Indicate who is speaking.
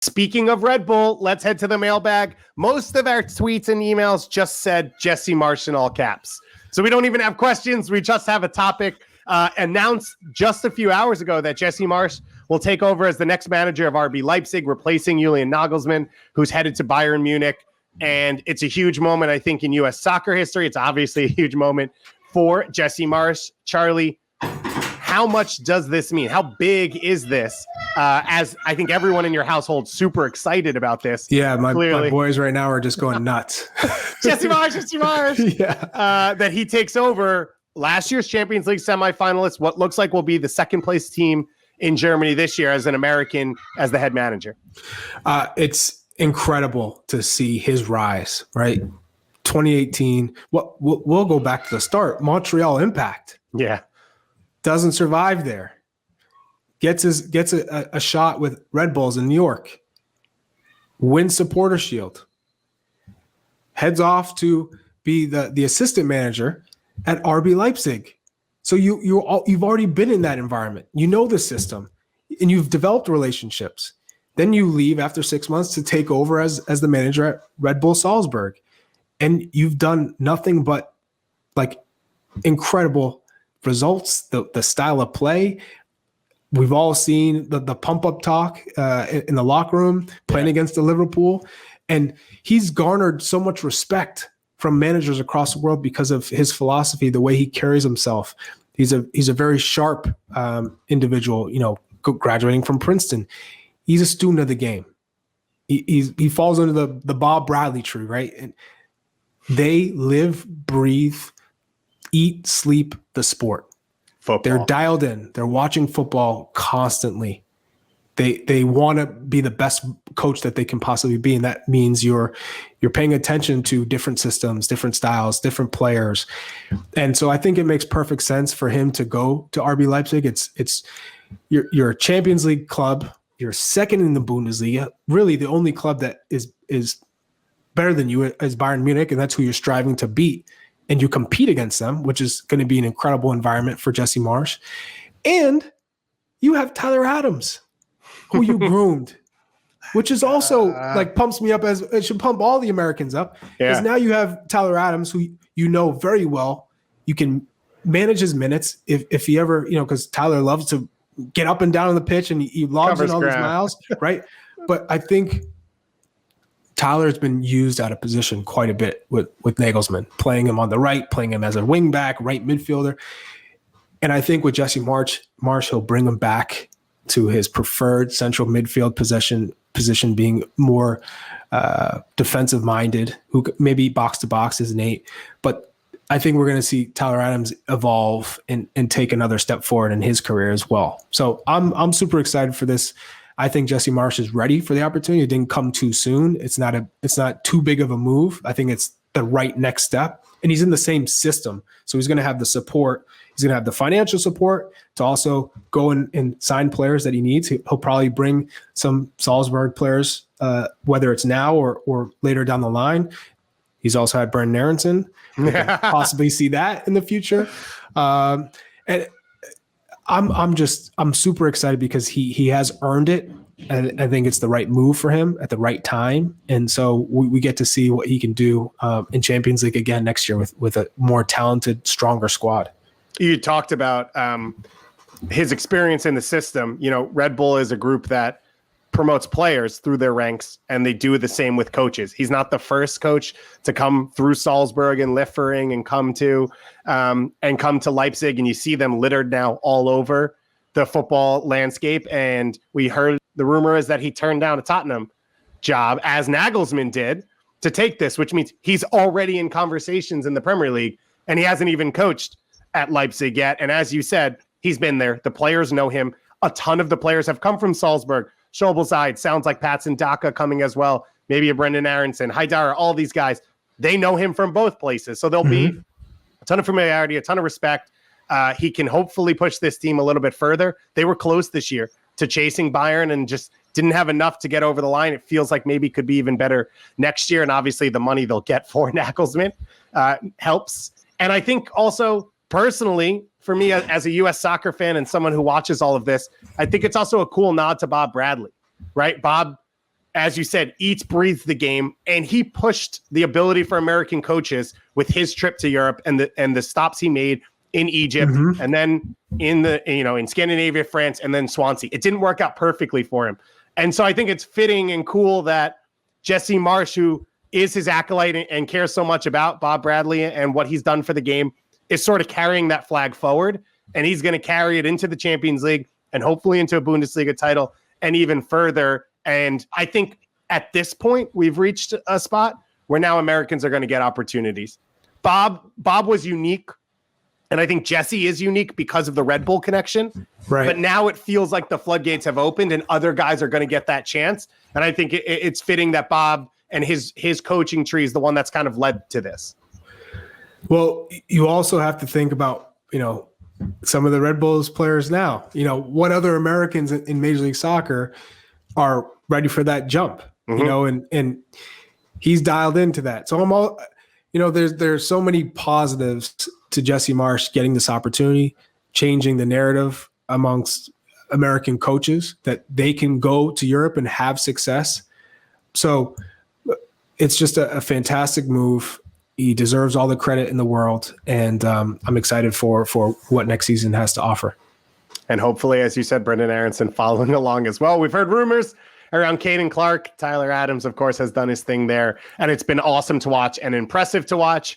Speaker 1: Speaking of Red Bull, let's head to the mailbag. Most of our tweets and emails just said Jesse Marsch in all caps. So we don't even have questions. We just have a topic. Announced just a few hours ago that Jesse Marsch will take over as the next manager of RB Leipzig, replacing Julian Nagelsmann, who's headed to Bayern Munich. And it's a huge moment, I think, in U.S. soccer history. It's obviously a huge moment for Jesse Marsch. Charlie, how much does this mean? How big is this? As I think everyone in your household super excited about this.
Speaker 2: Yeah, my boys right now are just going nuts.
Speaker 1: Jesse Marsch. Yeah. That he takes over last year's Champions League semifinalist, what looks like will be the second place team in Germany this year as an American as the head manager.
Speaker 2: It's incredible to see his rise, right? 2018. We'll go back to the start. Montreal Impact.
Speaker 1: Yeah.
Speaker 2: Doesn't survive there. Gets a shot with Red Bulls in New York. Wins Supporter Shield. Heads off to be the assistant manager at RB Leipzig. So you've already been in that environment. You know the system, and you've developed relationships. Then you leave after 6 months to take over as the manager at Red Bull Salzburg. And you've done nothing but like incredible results, the style of play. We've all seen the pump-up talk in the locker room, playing against the Liverpool. And he's garnered so much respect from managers across the world because of his philosophy, the way he carries himself. He's a very sharp individual, graduating from Princeton. He's a student of the game. He falls under the Bob Bradley tree, right? And they live, breathe, eat, sleep the sport.
Speaker 1: Football.
Speaker 2: They're dialed in. They're watching football constantly. They want to be the best coach that they can possibly be, and that means you're paying attention to different systems, different styles, different players. And so I think it makes perfect sense for him to go to RB Leipzig. You're a Champions League club. You're second in the Bundesliga. Really, the only club that is better than you is Bayern Munich, and that's who you're striving to beat. And you compete against them, which is going to be an incredible environment for Jesse Marsch. And you have Tyler Adams, who you groomed, which is also pumps me up, as it should pump all the Americans up. Because now you have Tyler Adams, who you know very well. You can manage his minutes if he ever, because Tyler loves to get up and down on the pitch and he logs in all these miles, right? But I think Tyler's been used out of position quite a bit with Nagelsmann, playing him on the right, playing him as a wing back, right midfielder. And I think with Jesse Marsch, he'll bring him back to his preferred central midfield position being more defensive minded, who maybe box to box is an 8. But I think we're going to see Tyler Adams evolve and take another step forward in his career as well. So I'm super excited for this. I think Jesse Marsch is ready for the opportunity. It didn't come too soon. It's not too big of a move. I think it's the right next step. And he's in the same system. So he's going to have the support. He's going to have the financial support to also go and sign players that he needs. He'll probably bring some Salzburg players, whether it's now or later down the line. He's also had Brendan Aronson. We can possibly see that in the future. And I'm super excited because he has earned it, and I think it's the right move for him at the right time. And so we get to see what he can do in Champions League again next year with a more talented, stronger squad.
Speaker 1: You talked about his experience in the system. Red Bull is a group that promotes players through their ranks, and they do the same with coaches. He's not the first coach to come through Salzburg and Liefering and come to Leipzig, and you see them littered now all over the football landscape. And we heard the rumor is that he turned down a Tottenham job, as Nagelsmann did, to take this, which means he's already in conversations in the Premier League, and he hasn't even coached at Leipzig yet. And as you said, he's been there. The players know him. A ton of the players have come from Salzburg. Schobelside, sounds like Patson Daka coming as well. Maybe a Brendan Aronson, Haidara, all these guys. They know him from both places. So there'll be a ton of familiarity, a ton of respect. He can hopefully push this team a little bit further. They were close this year to chasing Bayern and just didn't have enough to get over the line. It feels like maybe could be even better next year. And obviously the money they'll get for Nagelsmann helps. And I think also personally, for me as a U.S. soccer fan and someone who watches all of this, I think it's also a cool nod to Bob Bradley, right? Bob as you said, eats, breathes the game, and he pushed the ability for American coaches with his trip to Europe and the stops he made in Egypt, and then in Scandinavia, France, and then Swansea. It didn't work out perfectly for him, and so I think it's fitting and cool that Jesse Marsch, who is his acolyte and cares so much about Bob Bradley and what he's done for the game, is sort of carrying that flag forward, and he's going to carry it into the Champions League and hopefully into a Bundesliga title and even further. And I think at this point, we've reached a spot where now Americans are going to get opportunities. Bob was unique, and I think Jesse is unique because of the Red Bull connection. Right. But now it feels like the floodgates have opened and other guys are going to get that chance. And I think it's fitting that Bob and his coaching tree is the one that's kind of led to this.
Speaker 2: Well, you also have to think about, some of the Red Bulls players now. What other Americans in Major League Soccer are ready for that jump, and he's dialed into that. So I'm all, there's so many positives to Jesse Marsch getting this opportunity, changing the narrative amongst American coaches that they can go to Europe and have success. So it's just a fantastic move. He deserves all the credit in the world. And I'm excited for what next season has to offer.
Speaker 1: And hopefully, as you said, Brendan Aronson following along as well. We've heard rumors around Caden Clark. Tyler Adams, of course, has done his thing there. And it's been awesome to watch and impressive to watch.